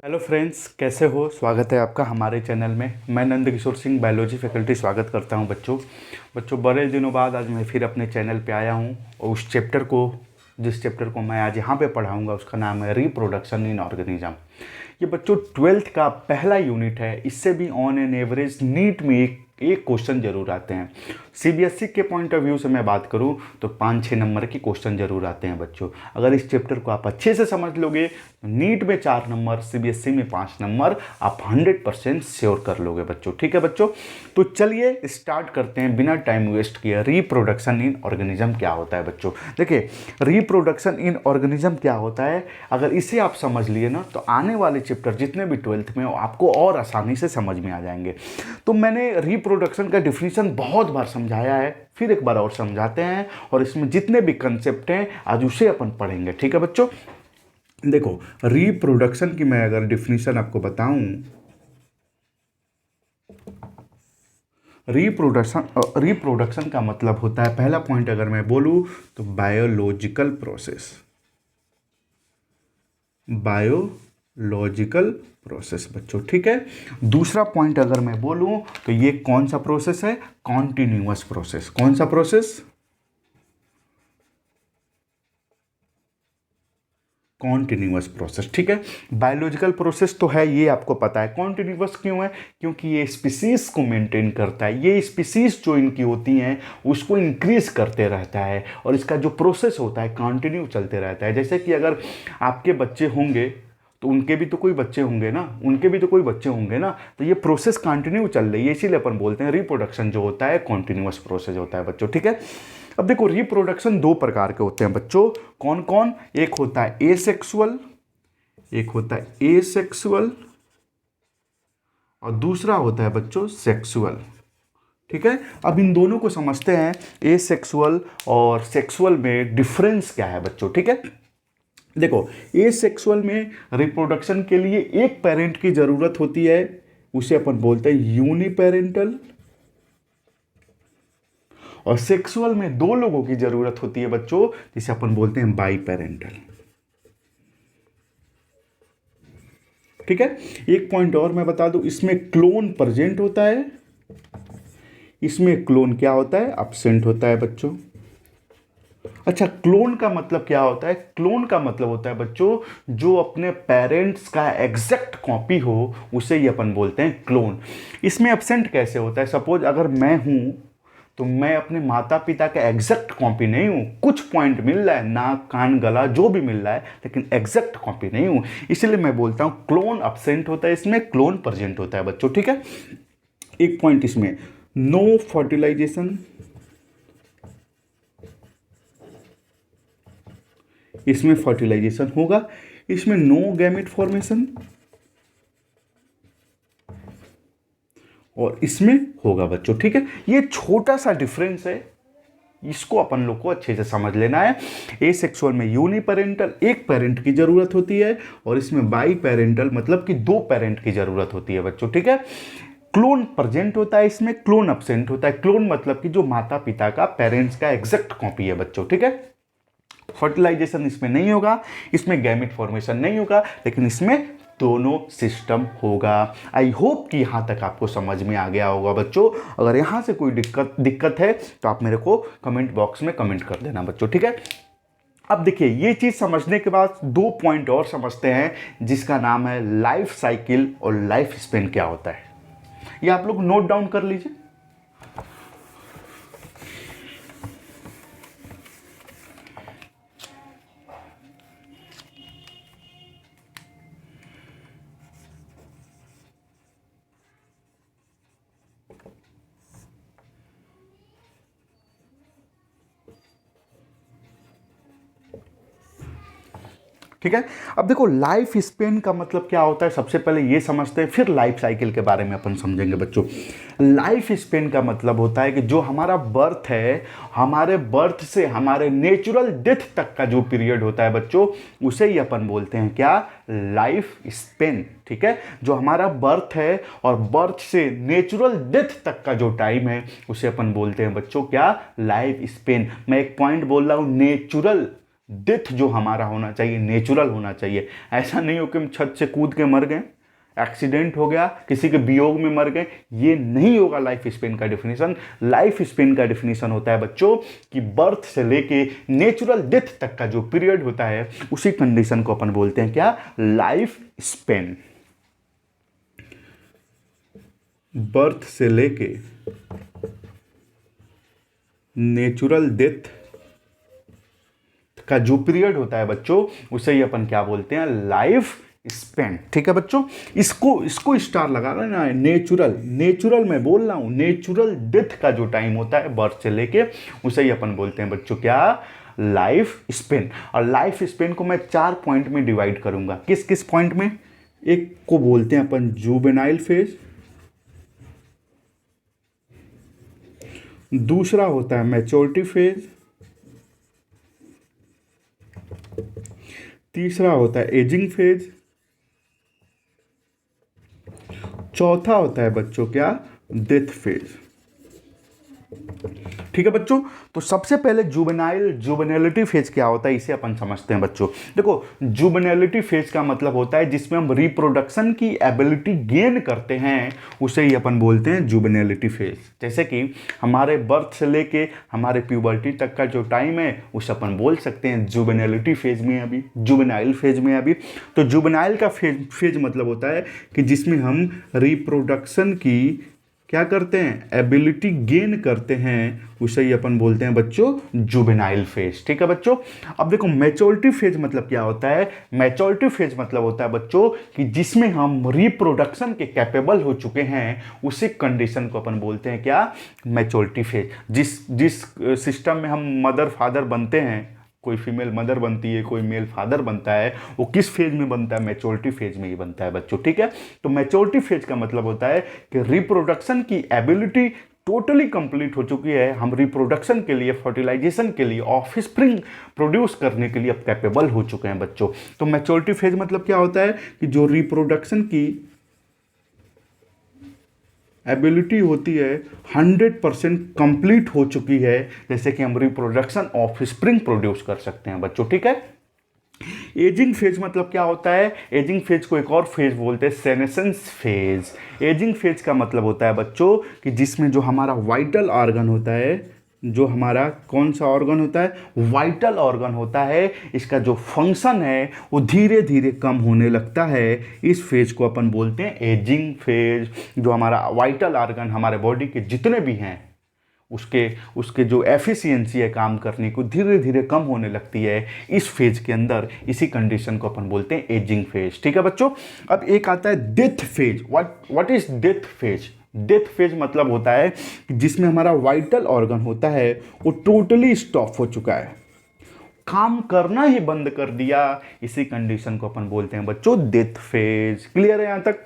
Hello friends, कैसे हो। स्वागत है आपका हमारे चैनल में। मैं नंद किशोर सिंह, बायोलॉजी फैकल्टी, स्वागत करता हूं बच्चों बड़े दिनों बाद आज मैं फिर अपने चैनल पे आया हूं और जिस चैप्टर को मैं आज यहाँ पे पढ़ाऊंगा उसका नाम है रिप्रोडक्शन इन ऑर्गेनिज्म। ये बच्चों 12th का पहला यूनिट है। इससे भी ऑन एन एवरेज नीट में एक क्वेश्चन जरूर आते हैं। सीबीएसई के पॉइंट ऑफ व्यू से मैं बात करूं तो 5-6 नंबर के क्वेश्चन जरूर आते हैं बच्चों। अगर इस चैप्टर को आप अच्छे से समझ लोगे तो नीट में 4 नंबर, सीबीएसई में 5 नंबर आप 100% श्योर कर लोगे बच्चों। ठीक है बच्चों, तो चलिए स्टार्ट करते हैं बिना टाइम वेस्ट किए। रिप्रोडक्शन इन ऑर्गेनिज्म क्या होता है बच्चों। देखिए, रिप्रोडक्शन इन ऑर्गेनिज्म क्या होता है, अगर इसे आप समझ लिए ना तो आने वाले चैप्टर जितने भी 12th में आपको और आसानी से समझ में आ जाएंगे। तो मैंने रिप्रोडक्शन का डिफिनीशन बहुत बार समझाया है, फिर एक बार और समझाते हैं और इसमें जितने भी कंसेप्ट हैं आज उसे अपन पढ़ेंगे। ठीक है बच्चों, देखो रिप्रोडक्शन की मैं अगर डिफिनीशन आपको बताऊं, रिप्रोडक्शन का मतलब होता है, पहला पॉइंट अगर मैं बोलूं तो बायोलॉजिकल प्रोसेस बच्चों। ठीक है, दूसरा पॉइंट अगर मैं बोलूं तो ये कौन सा प्रोसेस है, कॉन्टिन्यूअस प्रोसेस। कौन सा प्रोसेस, कॉन्टिन्यूअस प्रोसेस। ठीक है, बायोलॉजिकल प्रोसेस तो है, ये आपको पता है। कॉन्टिन्यूअस क्यों है, क्योंकि ये स्पीसीज को मेंटेन करता है। ये स्पीसीज जो इनकी होती हैं उसको इंक्रीज करते रहता है और इसका जो प्रोसेस होता है कंटिन्यू चलते रहता है। जैसे कि अगर आपके बच्चे होंगे तो उनके भी तो कोई बच्चे होंगे ना, तो ये प्रोसेस कंटिन्यू चल रही है, इसीलिए अपन बोलते हैं रिप्रोडक्शन जो होता है कॉन्टिन्यूअस प्रोसेस होता है बच्चों। ठीक है, अब देखो रिप्रोडक्शन 2 प्रकार के होते हैं बच्चों। कौन कौन, एक होता है एसेक्सुअल और दूसरा होता है बच्चों सेक्सुअल। ठीक है, अब इन दोनों को समझते हैं, एसेक्सुअल और सेक्सुअल में डिफरेंस क्या है बच्चों। ठीक है, देखो एसेक्सुअल में रिप्रोडक्शन के लिए एक पेरेंट की जरूरत होती है, उसे अपन बोलते हैं यूनिपेरेंटल, और सेक्सुअल में 2 लोगों की जरूरत होती है बच्चों, जिसे अपन बोलते हैं बाई पेरेंटल। ठीक है, एक पॉइंट और मैं बता दूं, इसमें क्लोन प्रेजेंट होता है, इसमें क्लोन क्या होता है, अब्सेंट होता है बच्चों। अच्छा, क्लोन का मतलब क्या होता है, क्लोन का मतलब होता है बच्चों जो अपने पेरेंट्स का एग्जैक्ट कॉपी हो, उसे ही अपन बोलते हैं क्लोन। इसमें अब्सेंट कैसे होता है, सपोज अगर मैं हूं तो मैं अपने माता पिता का एग्जैक्ट कॉपी नहीं हूं, कुछ पॉइंट मिल रहा है, नाक कान गला जो भी मिल रहा है, लेकिन एग्जैक्ट कॉपी नहीं हूं, इसलिए मैं बोलता हूं क्लोन अब्सेंट होता है, इसमें क्लोन प्रेजेंट होता है बच्चों। ठीक है, एक पॉइंट इसमें नो फर्टिलाइजेशन, इसमें फर्टिलाइजेशन होगा, इसमें नो गैमेट फॉर्मेशन और इसमें होगा बच्चों। ठीक है, ये छोटा सा डिफरेंस है, इसको अपन लोग को अच्छे से समझ लेना है। एसेक्सुअल में यूनिपेरेंटल, एक पेरेंट की जरूरत होती है, और इसमें बाई पेरेंटल मतलब कि 2 पेरेंट की जरूरत होती है बच्चों। ठीक है, क्लोन प्रेजेंट होता है, इसमें क्लोन अब्सेंट होता है। क्लोन मतलब कि जो माता पिता का, पेरेंट्स का एग्जैक्ट कॉपी है बच्चों। ठीक है, फर्टिलाइजेशन इसमें नहीं होगा, इसमें गैमेट फॉर्मेशन नहीं होगा, लेकिन इसमें दोनों सिस्टम होगा। आई होप कि यहां तक आपको समझ में आ गया होगा बच्चों। अगर यहां से कोई दिक्कत है तो आप मेरे को कमेंट बॉक्स में कमेंट कर देना बच्चों। ठीक है, अब देखिए ये चीज समझने के बाद 2 पॉइंट और समझते हैं, जिसका नाम है लाइफ साइकिल और लाइफ स्पेन क्या होता है। ये आप लोग नोट डाउन कर लीजिए। ठीक है, अब देखो लाइफ स्पेन का मतलब क्या होता है, सबसे पहले ये समझते हैं, फिर लाइफ साइकिल के बारे में अपन समझेंगे बच्चों। लाइफ स्पेन का मतलब होता है कि जो हमारा बर्थ है, हमारे बर्थ से हमारे नेचुरल डेथ तक का जो पीरियड होता है बच्चों, उसे ही अपन बोलते हैं क्या, लाइफ स्पेन। ठीक है, जो हमारा बर्थ है और बर्थ से नेचुरल डेथ तक का जो टाइम है, उसे अपन बोलते हैं बच्चों क्या, लाइफ स्पेन। मैं एक पॉइंट बोल रहा हूं, नेचुरल डेथ जो हमारा होना चाहिए नेचुरल होना चाहिए। ऐसा नहीं हो कि हम छत से कूद के मर गए, एक्सीडेंट हो गया, किसी के वियोग में मर गए, ये नहीं होगा लाइफ स्पेन का डेफिनेशन। लाइफ स्पेन का डेफिनेशन होता है बच्चों कि बर्थ से लेके नेचुरल डेथ तक का जो पीरियड होता है उसी कंडीशन को अपन बोलते हैं क्या, लाइफ स्पेन। बर्थ से लेके नेचुरल डेथ का जो पीरियड होता है बच्चों उसे ही अपन क्या बोलते हैं, लाइफ स्पेन। ठीक है बच्चों, इसको स्टार लगा लेना है। नेचुरल मैं बोल रहा हूं, नेचुरल डेथ का जो टाइम होता है बर्थ से लेके उसे ही अपन बोलते हैं बच्चों क्या, लाइफ स्पेन। और लाइफ स्पेन को मैं 4 पॉइंट में डिवाइड करूंगा। किस किस पॉइंट में? एक को बोलते हैं अपन जुवेनाइल फेज, दूसरा होता है मैच्योरिटी फेज, तीसरा होता है एजिंग फेज, चौथा होता है बच्चों क्या, डेथ फेज। ठीक है बच्चों, तो सबसे पहले जुवेनाइलिटी फेज क्या होता है इसे अपन समझते हैं बच्चों। देखो, जुवेनाइलिटी फेज का मतलब होता है जिसमें हम रिप्रोडक्शन की एबिलिटी गेन करते हैं, उसे ही अपन बोलते हैं जुवेनाइलिटी फेज। जैसे कि हमारे बर्थ से लेके हमारे प्यूबर्टी तक का जो टाइम है उसे अपन बोल सकते हैं जुवेनाइलिटी फेज में, अभी जुवेनाइल फेज में अभी। तो जुवेनाइल का फेज मतलब होता है कि जिसमें हम रिप्रोडक्शन की क्या करते हैं, एबिलिटी गेन करते हैं, उसे ही अपन बोलते हैं बच्चों जुवेनाइल फेज। ठीक है बच्चों, अब देखो मैच्योरिटी फेज मतलब क्या होता है। मैच्योरिटी फेज मतलब होता है बच्चों कि जिसमें हम रिप्रोडक्शन के कैपेबल हो चुके हैं, उसी कंडीशन को अपन बोलते हैं क्या, मैच्योरिटी फेज। जिस सिस्टम में हम मदर फादर बनते हैं, कोई फीमेल मदर बनती है, कोई मेल फादर बनता है, वो किस फेज में बनता है, मैच्योरिटी फेज में ही बनता है बच्चों। ठीक है, तो मैच्योरिटी फेज का मतलब होता है कि रिप्रोडक्शन की एबिलिटी टोटली कंप्लीट हो चुकी है, हम रिप्रोडक्शन के लिए, फर्टिलाइजेशन के लिए, ऑफस्प्रिंग प्रोड्यूस करने के लिए अब कैपेबल हो चुके हैं बच्चों। तो मैच्योरिटी फेज मतलब क्या होता है कि जो रिप्रोडक्शन की एबिलिटी होती है 100% कंप्लीट हो चुकी है, जैसे कि हम रिप्रोडक्शन ऑफ स्प्रिंग प्रोड्यूस कर सकते हैं बच्चों। ठीक है, एजिंग फेज मतलब क्या होता है। एजिंग फेज को एक और फेज बोलते हैं सेनेसेंस फेज। एजिंग फेज का मतलब होता है बच्चों कि जिसमें जो हमारा वाइटल ऑर्गन होता है, जो हमारा कौन सा ऑर्गन होता है, वाइटल ऑर्गन होता है, इसका जो फंक्शन है वो धीरे धीरे कम होने लगता है। इस फेज को अपन बोलते हैं एजिंग फेज। जो हमारा वाइटल ऑर्गन हमारे बॉडी के जितने भी हैं उसके जो एफिशिएंसी है काम करने को धीरे धीरे कम होने लगती है इस फेज के अंदर। इसी कंडीशन को अपन बोलते हैं एजिंग फेज। ठीक है बच्चों, अब एक आता है death phase. What is death phase. Death phase मतलब होता है कि जिसमें हमारा वाइटल ऑर्गन होता है वो टोटली स्टॉप हो चुका है, काम करना ही बंद कर दिया। इसी कंडीशन को अपन बोलते हैं बच्चों डेथ फेज। क्लियर है यहां तक।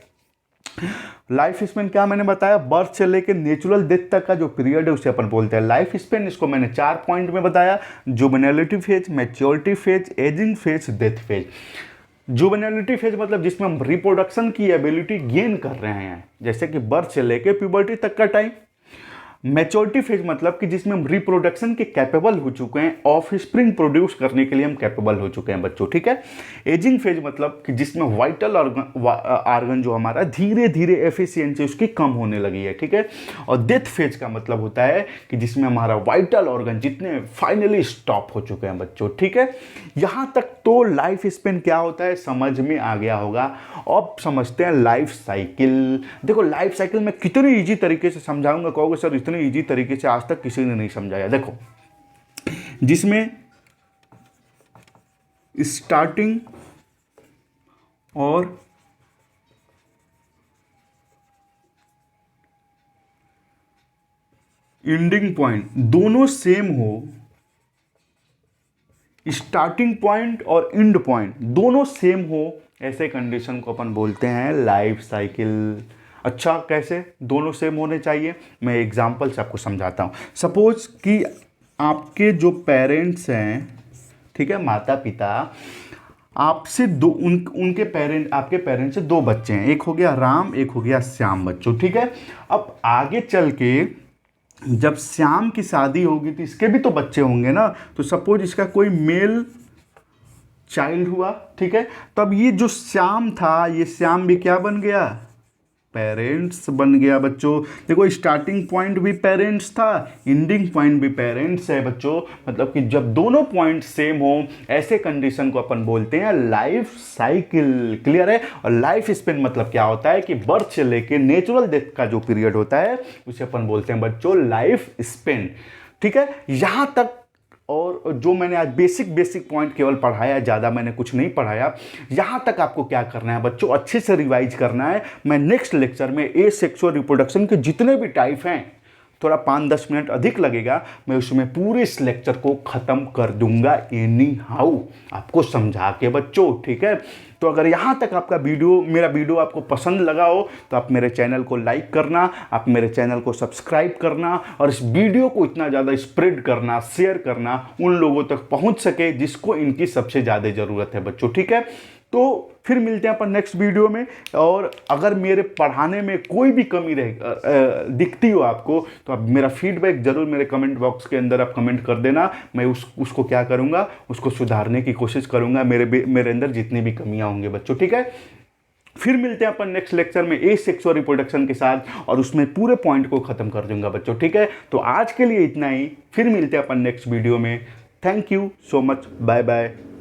लाइफ स्पेन क्या मैंने बताया, बर्थ से लेकर नेचुरल डेथ तक का जो पीरियड है उसे अपन बोलते हैं लाइफ स्पेन। इसको मैंने 4 पॉइंट में बताया, juvenility phase, maturity phase, ageing phase, death phase. Juvenility phase मतलब जिसमें हम रिप्रोडक्शन की एबिलिटी गेन कर रहे हैं, जैसे कि बर्थ से लेकर प्यूबर्टी तक का टाइम। मैच्योरिटी फेज मतलब कि जिसमें हम रिप्रोडक्शन के कैपेबल हो चुके हैं, ऑफ स्प्रिंग प्रोड्यूस करने के लिए हम कैपेबल हो चुके हैं बच्चों। ठीक है, एजिंग फेज मतलब कि जिसमें वाइटल ऑर्गन जो हमारा धीरे धीरे एफिशिएंसी उसकी कम होने लगी है। ठीक है, और डेथ फेज का मतलब होता है कि जिसमें हमारा वाइटल ऑर्गन जितने फाइनली स्टॉप हो चुके हैं बच्चों। ठीक है, यहां तक तो लाइफ स्पेन क्या होता है समझ में आ गया होगा। अब समझते हैं लाइफ साइकिल। देखो, लाइफ साइकिल में कितनी ईजी तरीके से समझाऊंगा, कहोगे सर इतने इजी तरीके से आज तक किसी ने नहीं समझाया। देखो, जिसमें स्टार्टिंग और एंडिंग पॉइंट दोनों सेम हो, स्टार्टिंग पॉइंट और एंड पॉइंट दोनों सेम हो, ऐसे कंडीशन को अपन बोलते हैं लाइफ साइकिल। अच्छा, कैसे दोनों सेम होने चाहिए, मैं एग्जांपल से आपको समझाता हूँ। सपोज कि आपके जो पेरेंट्स हैं, ठीक है, माता पिता, आपसे उनके पेरेंट, आपके पेरेंट्स से 2 बच्चे हैं, एक हो गया राम, एक हो गया श्याम बच्चों। ठीक है, अब आगे चल के जब श्याम की शादी होगी तो इसके भी तो बच्चे होंगे ना। तो सपोज इसका कोई मेल चाइल्ड हुआ, ठीक है। तब ये जो श्याम था, ये श्याम भी क्या बन गया, पेरेंट्स बन गया बच्चों। देखो स्टार्टिंग पॉइंट भी पेरेंट्स था, एंडिंग पॉइंट भी पेरेंट्स है बच्चों। मतलब कि जब दोनों पॉइंट सेम हो, ऐसे कंडीशन को अपन बोलते हैं लाइफ साइकिल। क्लियर है। और लाइफ स्पेन मतलब क्या होता है कि बर्थ से लेके नेचुरल डेथ का जो पीरियड होता है उसे अपन बोलते हैं बच्चों लाइफ स्पेन, ठीक है। यहां तक। और जो मैंने आज बेसिक पॉइंट केवल पढ़ाया, ज़्यादा मैंने कुछ नहीं पढ़ाया। यहाँ तक आपको क्या करना है बच्चों, अच्छे से रिवाइज करना है। मैं नेक्स्ट लेक्चर में ए सेक्सुअल रिप्रोडक्शन के जितने भी टाइप हैं, थोड़ा 5-10 मिनट अधिक लगेगा, मैं उसमें पूरे इस लेक्चर को ख़त्म कर दूंगा एनी हाउ, आपको समझा के बच्चों, ठीक है। तो अगर यहाँ तक आपका मेरा वीडियो आपको पसंद लगा हो तो आप मेरे चैनल को लाइक करना, आप मेरे चैनल को सब्सक्राइब करना और इस वीडियो को इतना ज़्यादा स्प्रेड करना, शेयर करना, उन लोगों तक पहुँच सके जिसको इनकी सबसे ज़्यादा ज़रूरत है बच्चों, ठीक है। तो फिर मिलते हैं अपन नेक्स्ट वीडियो में। और अगर मेरे पढ़ाने में कोई भी कमी दिखती हो आपको तो आप मेरा फीडबैक जरूर मेरे कमेंट बॉक्स के अंदर आप कमेंट कर देना। मैं उसको क्या करूँगा, उसको सुधारने की कोशिश करूँगा, मेरे अंदर जितनी भी कमियाँ होंगी बच्चों, ठीक है। फिर मिलते हैं अपन नेक्स्ट लेक्चर में ए सेक्सुअल रिप्रोडक्शन के साथ और उसमें पूरे पॉइंट को खत्म कर दूंगा बच्चों, ठीक है। तो आज के लिए इतना ही, फिर मिलते हैं अपन नेक्स्ट वीडियो में। Thank you so much, bye bye.